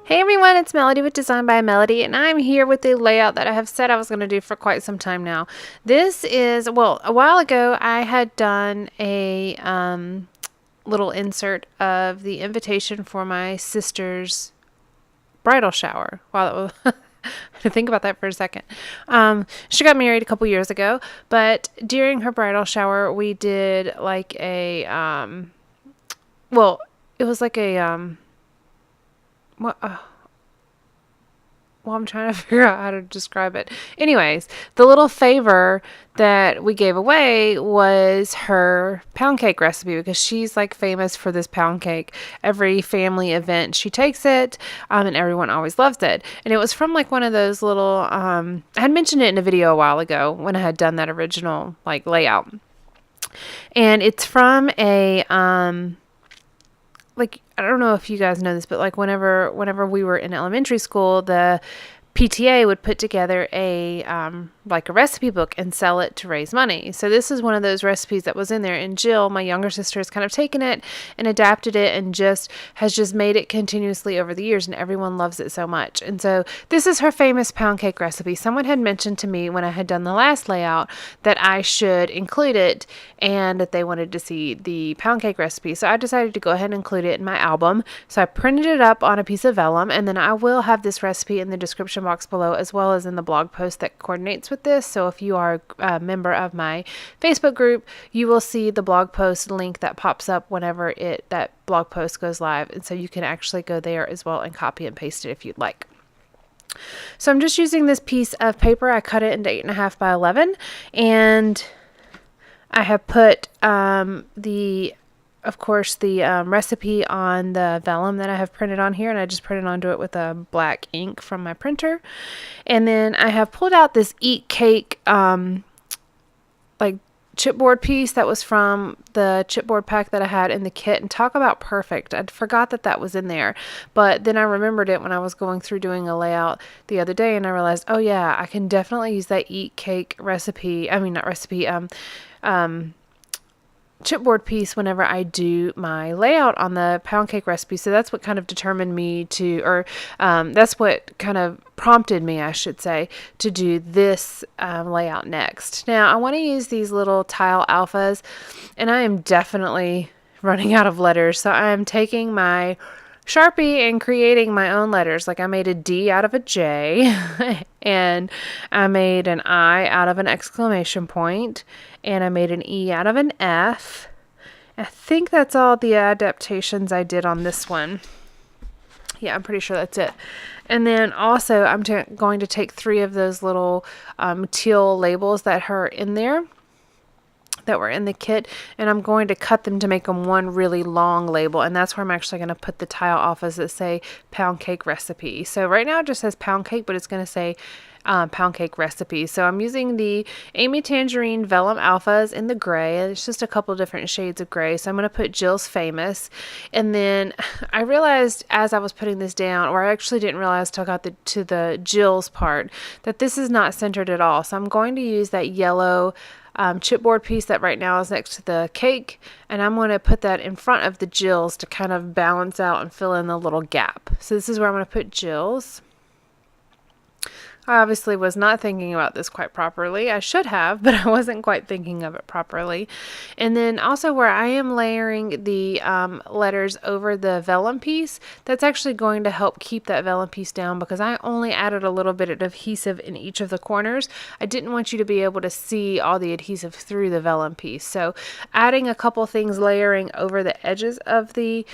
Hey everyone, it's Melody with Design by Melody, and I'm here with the layout that I have said I was going to do for quite some time now. This is, well, a while ago I had done a little insert of the invitation for my sister's bridal shower. Wow, that was... I had to think about that for a second. She got married a couple years ago, but during her bridal shower, we did like a, well, it was like a, what, well, I'm trying to figure out how to describe it. Anyways, the little favor that we gave away was her pound cake recipe because she's like famous for this pound cake. Every family event, she takes it, and everyone always loves it. And it was from like one of those little, I had mentioned it in a video a while ago when I had done that original like layout. And it's from a, like, I don't know if you guys know this, but like whenever we were in elementary school, the PTA would put together a like a recipe book and sell it to raise money. So this is one of those recipes that was in there, and Jill, my younger sister, has kind of taken it and adapted it and has just made it continuously over the years, and everyone loves it so much. And so this is her famous pound cake recipe. Someone had mentioned to me when I had done the last layout that I should include it and that they wanted to see the pound cake recipe. So I decided to go ahead and include it in my album. So I printed it up on a piece of vellum, and then I will have this recipe in the description box below as well as in the blog post that coordinates with this. So if you are a member of my Facebook group, you will see the blog post link that pops up whenever that blog post goes live, and so you can actually go there as well and copy and paste it if you'd like. So I'm just using this piece of paper. I cut it into 8.5 by 11, and I have put of course, the recipe on the vellum that I have printed on here, and I just printed onto it with a black ink from my printer. And then I have pulled out this Eat Cake like chipboard piece that was from the chipboard pack that I had in the kit, and talk about perfect. I forgot that was in there, but then I remembered it when I was going through doing a layout the other day, and I realized, oh yeah, I can definitely use that Eat Cake recipe. I mean, not recipe, chipboard piece whenever I do my layout on the pound cake recipe. So that's what kind of determined me to, or that's what kind of prompted me, I should say, to do this layout next. Now I want to use these little tile alphas, and I am definitely running out of letters. So I am taking my Sharpie and creating my own letters. Like I made a D out of a J and I made an I out of an exclamation point, and I made an E out of an F. I think that's all the adaptations I did on this one. Yeah, I'm pretty sure that's it. And then also I'm going to take 3 of those little teal labels that are in there, that were in the kit, and I'm going to cut them to make them one really long label, and that's where I'm actually going to put the tile alphas that say pound cake recipe. So right now it just says pound cake, but it's going to say pound cake recipe. So I'm using the Amy Tangerine Vellum Alphas in the gray, and it's just a couple different shades of gray. So I'm going to put Jill's Famous, and then I realized as I was putting this down, or I actually didn't realize till I got to the Jill's part, that this is not centered at all. So I'm going to use that yellow chipboard piece that right now is next to the cake, and I'm going to put that in front of the Jill's to kind of balance out and fill in the little gap. So this is where I'm going to put Jill's. I obviously was not thinking about this quite properly. I should have, but I wasn't quite thinking of it properly. And then also where I am layering the letters over the vellum piece, that's actually going to help keep that vellum piece down because I only added a little bit of adhesive in each of the corners. I didn't want you to be able to see all the adhesive through the vellum piece. So adding a couple things layering over the edges of the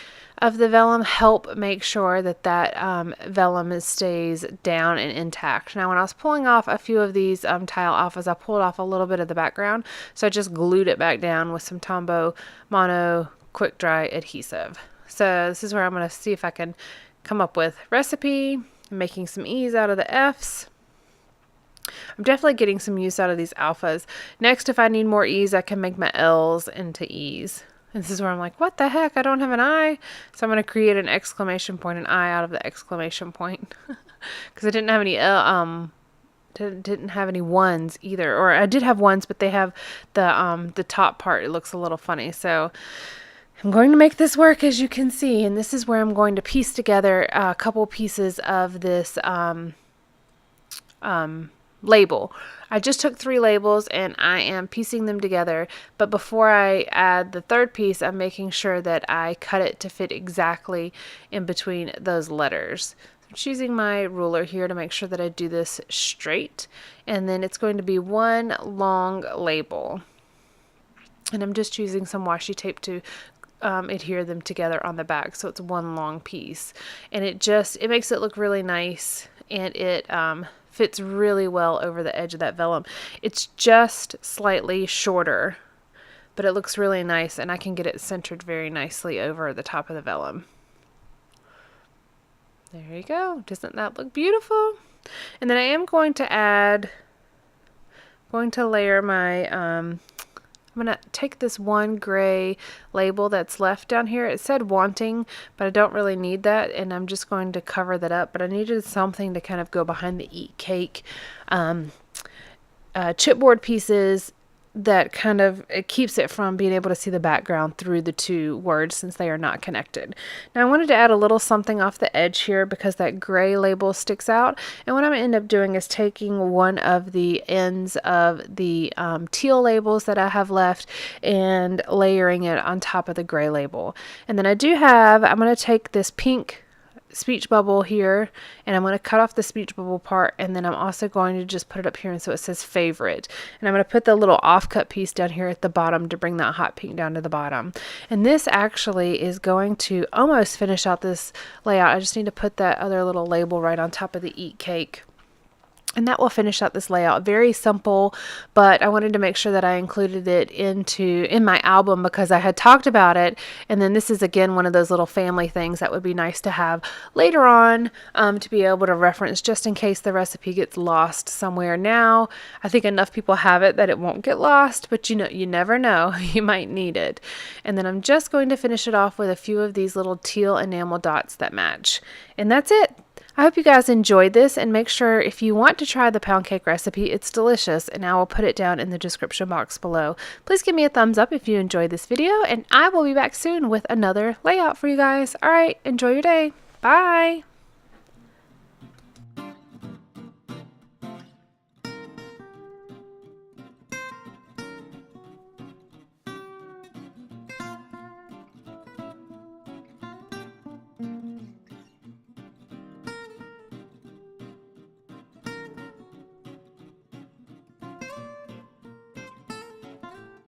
vellum help make sure that vellum stays down and intact. Now when I was pulling off a few of these tile alphas, I pulled off a little bit of the background, so I just glued it back down with some Tombow Mono quick dry adhesive. So this is where I'm going to see if I can come up with recipe. I'm making some E's out of the F's. I'm definitely getting some use out of these alphas. Next, if I need more E's, I can make my L's into E's. And this is where I'm like, what the heck? I don't have an I. So I'm going to create an exclamation point, an I out of the exclamation point. Because I didn't have any didn't have any ones either. Or I did have ones, but they have the top part. It looks a little funny. So I'm going to make this work, as you can see, and this is where I'm going to piece together a couple pieces of this label. I just took 3 labels and I am piecing them together, but before I add the third piece, I'm making sure that I cut it to fit exactly in between those letters. I'm choosing my ruler here to make sure that I do this straight, and then it's going to be one long label. And I'm just choosing some washi tape to adhere them together on the back, so it's one long piece. And it makes it look really nice, and it fits really well over the edge of that vellum. It's just slightly shorter, but it looks really nice, and I can get it centered very nicely over the top of the vellum. There you go. Doesn't that look beautiful? And then I am going to layer my I'm going to take this one gray label that's left down here. It said wanting, but I don't really need that, and I'm just going to cover that up. But I needed something to kind of go behind the eat cake chipboard pieces that kind of, it keeps it from being able to see the background through the 2 words since they are not connected. Now I wanted to add a little something off the edge here because that gray label sticks out, and what I'm going to end up doing is taking one of the ends of the teal labels that I have left and layering it on top of the gray label. And then I'm going to take this pink speech bubble here, and I'm going to cut off the speech bubble part, and then I'm also going to just put it up here, and so it says favorite, and I'm going to put the little offcut piece down here at the bottom to bring that hot pink down to the bottom. And this actually is going to almost finish out this layout. I just need to put that other little label right on top of the eat cake, and that will finish out this layout. Very simple, but I wanted to make sure that I included it in my album because I had talked about it. And then this is again one of those little family things that would be nice to have later on to be able to reference just in case the recipe gets lost somewhere. Now I think enough people have it that it won't get lost, but you never know. You might need it. And then I'm just going to finish it off with a few of these little teal enamel dots that match. And that's it. I hope you guys enjoyed this, and make sure if you want to try the pound cake recipe, it's delicious, and I will put it down in the description box below. Please give me a thumbs up if you enjoyed this video, and I will be back soon with another layout for you guys. All right, enjoy your day. Bye.